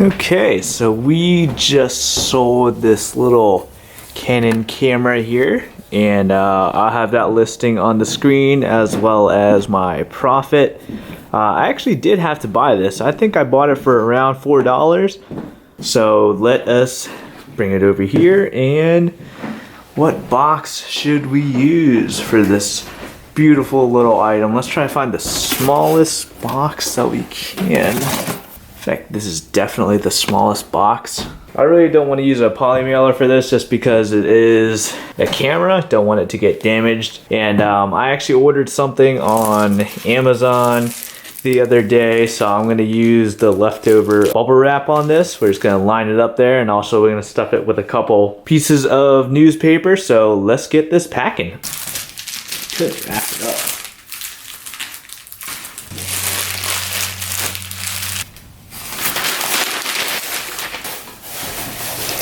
Okay, so we just sold this little Canon camera here, and I'll have that listing on the screen as well as my profit. I actually did have to buy this. I think I bought it for around $4. So let us bring it over here. And what box should we use for this beautiful little item? Let's try to find the smallest box that we can. In fact, this is definitely the smallest box. I really don't want to use a poly mailer for this just because it is a camera. Don't want it to get damaged. And I actually ordered something on Amazon the other day, so I'm going to use the leftover bubble wrap on this. We're just going to line it up there, and also we're going to stuff it with a couple pieces of newspaper. So let's get this packing. Could wrap it up.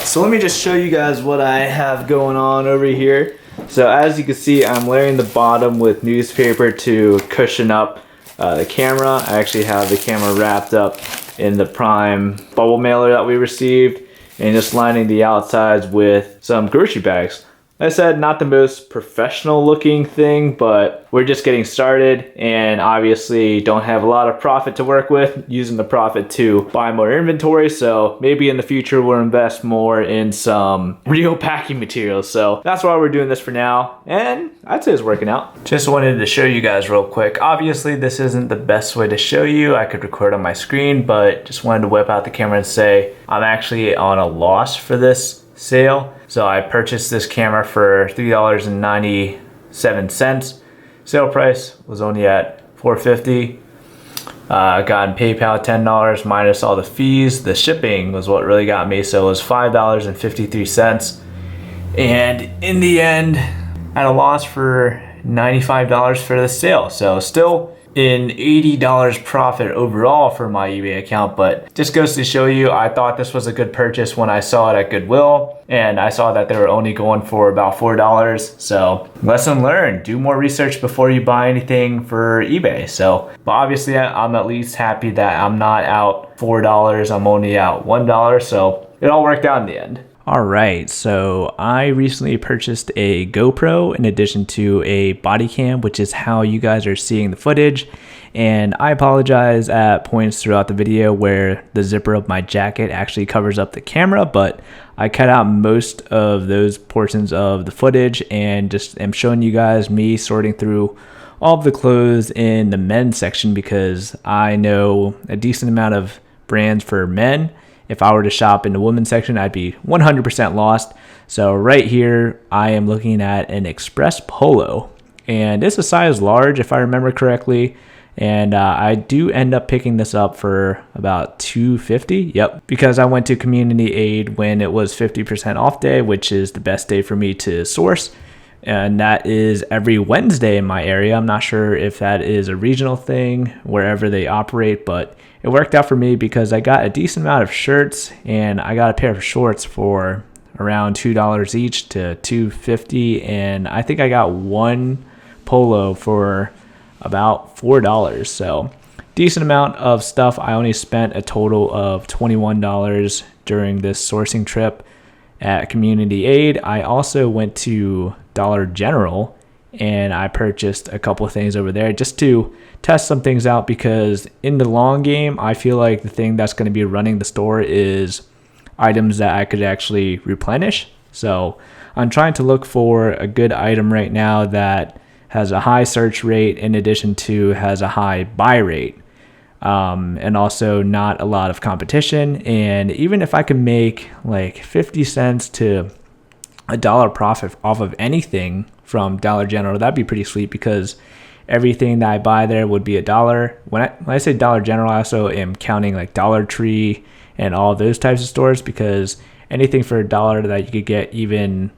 So let me just show you guys what I have going on over here. So as you can see, I'm layering the bottom with newspaper to cushion up the camera. I actually have the camera wrapped up in the prime bubble mailer that we received, and just lining the outsides with some grocery bags. Like I said, not the most professional looking thing, but we're just getting started and obviously don't have a lot of profit to work with, using the profit to buy more inventory. So maybe in the future we'll invest more in some real packing materials. So that's why we're doing this for now, and I'd say it's working out. Just wanted to show you guys real quick. Obviously this isn't the best way to show you. I could record on my screen, but just wanted to whip out the camera and say I'm actually on a loss for this sale. So I purchased this camera for $3.97. Sale price was only at $4.50. Got in PayPal $10 minus all the fees. The shipping was what really got me, so it was $5.53. And in the end, at a loss for $95 for the sale. So still in $80 profit overall for my eBay account, but just goes to show you, I thought this was a good purchase when I saw it at Goodwill, and I saw that they were only going for about $4. So lesson learned, do more research before you buy anything for eBay. So, but obviously I'm at least happy that I'm not out $4, I'm only out $1. So it all worked out in the end. All right, so I recently purchased a GoPro in addition to a body cam, which is how you guys are seeing the footage. And I apologize at points throughout the video where the zipper of my jacket actually covers up the camera, but I cut out most of those portions of the footage and just am showing you guys me sorting through all of the clothes in the men's section, because I know a decent amount of brands for men. If I were to shop in the women's section, I'd be 100% lost. So right here, I am looking at an Express Polo, and it's a size large if I remember correctly. And I do end up picking this up for about $2.50. Yep, because I went to Community Aid when it was 50% off day, which is the best day for me to source. And that is every Wednesday in my area. I'm not sure if that is a regional thing, wherever they operate, but it worked out for me because I got a decent amount of shirts, and I got a pair of shorts for around $2 each to $2.50, and I think I got one polo for about $4. So decent amount of stuff. I only spent a total of $21 during this sourcing trip at Community Aid. I also went to Dollar General and I purchased a couple of things over there just to test some things out, because in the long game, I feel like the thing that's going to be running the store is items that I could actually replenish. So I'm trying to look for a good item right now that has a high search rate in addition to has a high buy rate, and also not a lot of competition. And even if I could make like 50 cents to $1 profit off of anything from Dollar General, that'd be pretty sweet, because everything that I buy there would be $1. When I say Dollar General, I also am counting like Dollar Tree and all those types of stores, because anything for $1 that you could get even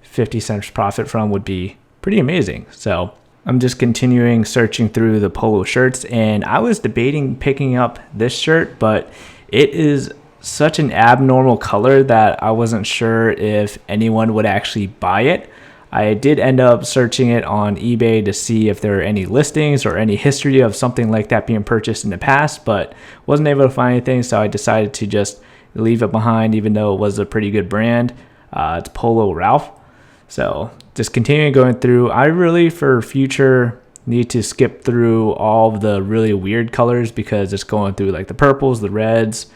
50 cents profit from would be pretty amazing. So I'm just continuing searching through the polo shirts, and I was debating picking up this shirt, but it is such an abnormal color that I wasn't sure if anyone would actually buy it. I did end up searching it on eBay to see if there are any listings or any history of something like that being purchased in the past, but wasn't able to find anything, so I decided to just leave it behind, even though it was a pretty good brand. It's Polo Ralph. So just continuing going through. I really, for future, need to skip through all of the really weird colors because it's going through like the purples, the reds,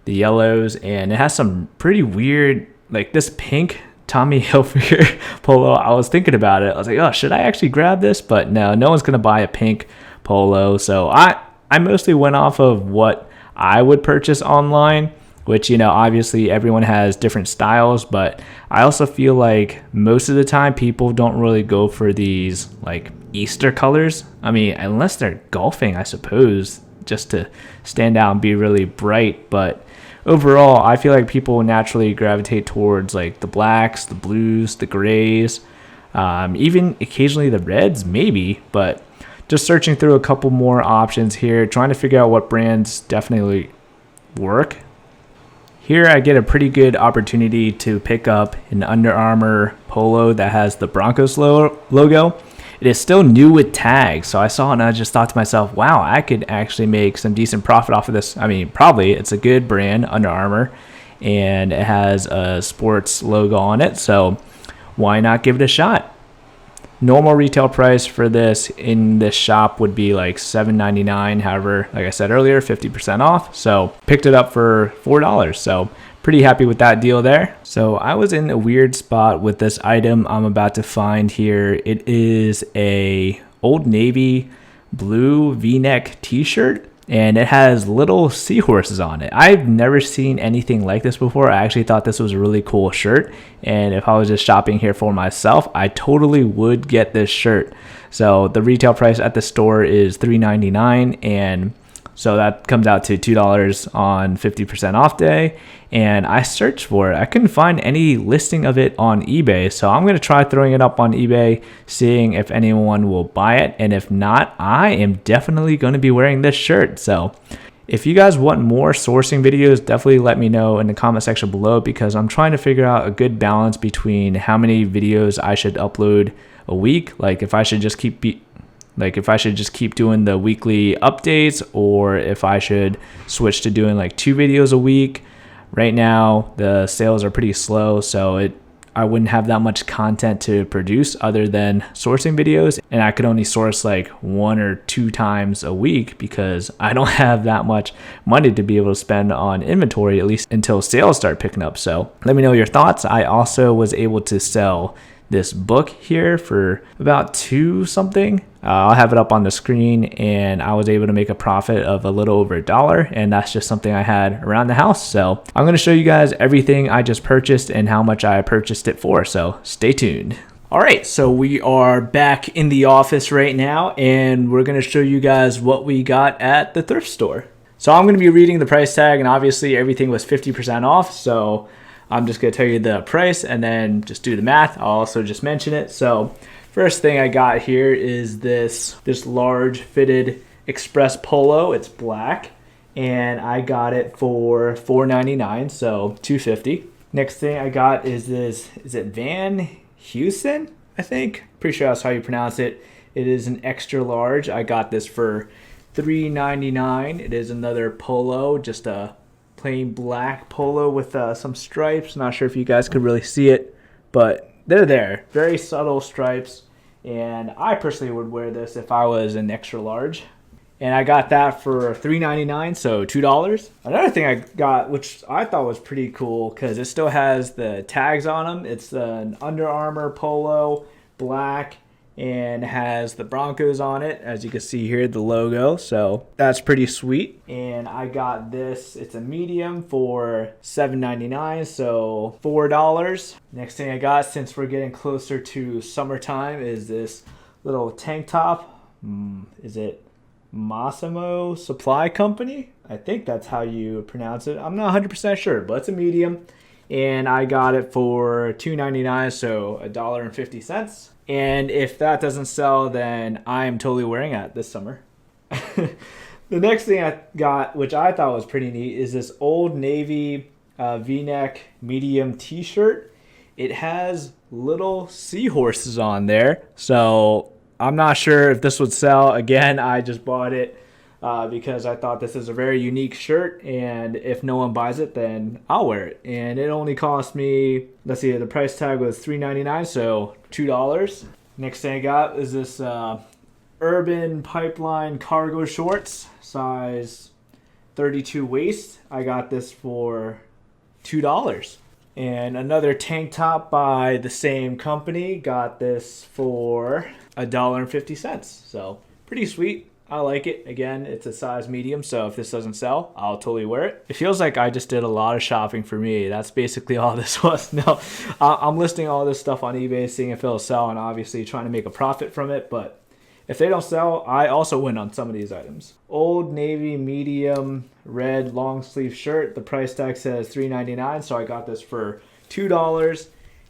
the yellows, and it has some pretty weird, like this pink Tommy Hilfiger polo. I was thinking about it. I was like, oh, should I actually grab this? But no one's going to buy a pink polo. So I mostly went off of what I would purchase online, which, obviously everyone has different styles, but I also feel like most of the time people don't really go for these like Easter colors. I mean, unless they're golfing, I suppose, just to stand out and be really bright. But overall, I feel like people naturally gravitate towards like the blacks, the blues, the grays, even occasionally the reds, maybe. But just searching through a couple more options here, trying to figure out what brands definitely work. Here I get a pretty good opportunity to pick up an Under Armour polo that has the Broncos logo. It is still new with tags, so I saw it and I just thought to myself, wow, I could actually make some decent profit off of this. I mean, probably. It's a good brand, Under Armour, and it has a sports logo on it, so why not give it a shot? Normal retail price for this in this shop would be like $7.99. However, like I said earlier, 50% off. So picked it up for $4. So pretty happy with that deal there. So I was in a weird spot with this item I'm about to find here. It is a Old Navy blue V-neck t-shirt, and it has little seahorses on it. I've never seen anything like this before. I actually thought this was a really cool shirt, and if I was just shopping here for myself, I totally would get this shirt. So the retail price at the store is $3.99, and so that comes out to $2 on 50% off day. And I searched for it. I couldn't find any listing of it on eBay. So I'm going to try throwing it up on eBay, seeing if anyone will buy it. And if not, I am definitely going to be wearing this shirt. So if you guys want more sourcing videos, definitely let me know in the comment section below, because I'm trying to figure out a good balance between how many videos I should upload a week. Like if I should just keep doing the weekly updates, or if I should switch to doing like 2 videos a week. Right now, the sales are pretty slow, so I wouldn't have that much content to produce other than sourcing videos, and I could only source like 1 or 2 times a week because I don't have that much money to be able to spend on inventory, at least until sales start picking up. So let me know your thoughts. I also was able to sell this book here for about $2 something. I'll have it up on the screen, and I was able to make a profit of a little over $1, and that's just something I had around the house. So I'm going to show you guys everything I just purchased and how much I purchased it for, so stay tuned. All right, so we are back in the office right now, and we're going to show you guys what we got at the thrift store. So I'm going to be reading the price tag, and obviously everything was 50% off, so I'm just going to tell you the price and then just do the math. I'll also just mention it. So first thing I got here is this large fitted express polo. It's black, and I got it for $4.99, so $2.50. Next thing I got is this, is it Van Heusen? I think. Pretty sure that's how you pronounce it. It is an extra large. I got this for $3.99. It is another polo, just a plain black polo with some stripes. Not sure if you guys could really see it, but they're there. Very subtle stripes, and I personally would wear this if I was an extra large. And I got that for $3.99, so $2. Another thing I got, which I thought was pretty cool because it still has the tags on them. It's an Under Armour polo, black, and has the Broncos on it, as you can see here, the logo. So that's pretty sweet. And I got this, it's a medium, for $7.99, so $4. Next thing I got, since we're getting closer to summertime, is this little tank top. Is it Massimo Supply Company? I think that's how you pronounce it. I'm not 100% sure, but it's a medium. And I got it for $2.99, so $1.50. And if that doesn't sell, then I am totally wearing it this summer. The next thing I got, which I thought was pretty neat, is this Old Navy V-neck medium t-shirt. it has little seahorses on there. So I'm not sure if this would sell. Again, I just bought it because I thought this is a very unique shirt, and if no one buys it, then I'll wear it. And it only cost me, let's see, the price tag was $3.99, so $2. Next thing I got is this Urban Pipeline cargo shorts, size 32 waist. I got this for $2. And another tank top by the same company, got this for $1.50. So pretty sweet. I like it. Again, it's a size medium, so if this doesn't sell, I'll totally wear it. It feels like I just did a lot of shopping for me. That's basically all this was. No, I'm listing all this stuff on eBay, seeing if it'll sell, and obviously trying to make a profit from it. But if they don't sell, I also win on some of these items. Old Navy medium red long sleeve shirt. The price tag says $3.99, so I got this for $2.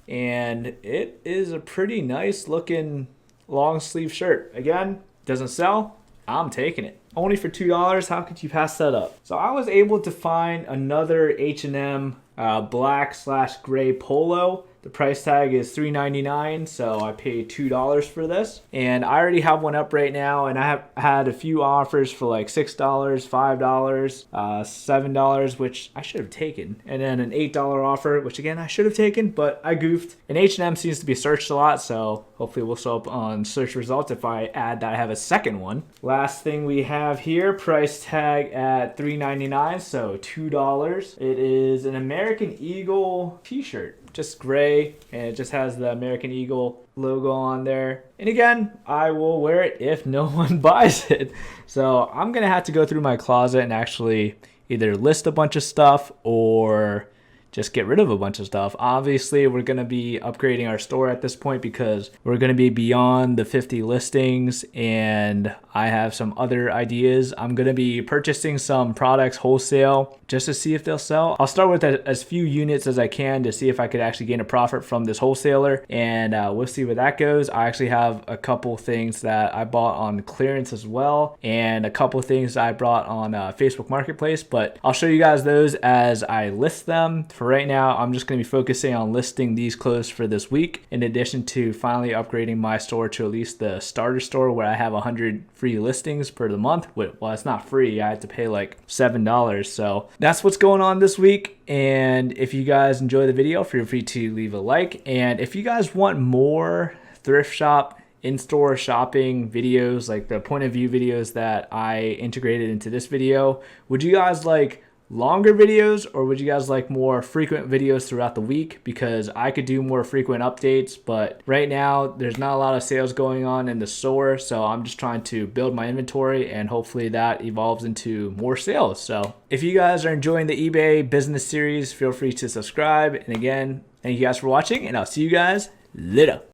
And it is a pretty nice looking long sleeve shirt. Again, doesn't sell, I'm taking it. Only for $2, how could you pass that up? So I was able to find another H&M black/gray polo. The price tag is $3.99, so I paid $2 for this. And I already have one up right now, and I have had a few offers for like $6, $5, $7, which I should have taken. And then an $8 offer, which again, I should have taken, but I goofed. And H&M seems to be searched a lot, so hopefully we'll show up on search results if I add that I have a second one. Last thing we have here, price tag at $3.99, so $2. It is an American Eagle t-shirt. Just gray, and it just has the American Eagle logo on there. And again, I will wear it if no one buys it. So I'm gonna have to go through my closet and actually either list a bunch of stuff or just get rid of a bunch of stuff. Obviously, we're going to be upgrading our store at this point because we're going to be beyond the 50 listings, and I have some other ideas. I'm going to be purchasing some products wholesale just to see if they'll sell. I'll start with as few units as I can to see if I could actually gain a profit from this wholesaler, and we'll see where that goes. I actually have a couple things that I bought on clearance as well, and a couple things I brought on Facebook Marketplace, but I'll show you guys those as I list them. For right now, I'm just going to be focusing on listing these clothes for this week, in addition to finally upgrading my store to at least the starter store where I have 100 free listings per the month. Well, it's not free. I have to pay like $7. So that's what's going on this week. And if you guys enjoy the video, feel free to leave a like. And if you guys want more thrift shop in-store shopping videos, like the point of view videos that I integrated into this video, would you guys like longer videos, or would you guys like more frequent videos throughout the week? Because I could do more frequent updates, but right now there's not a lot of sales going on in the store, so I'm just trying to build my inventory, and hopefully that evolves into more sales. So if you guys are enjoying the eBay business series, feel free to subscribe. And again, thank you guys for watching, and I'll see you guys later.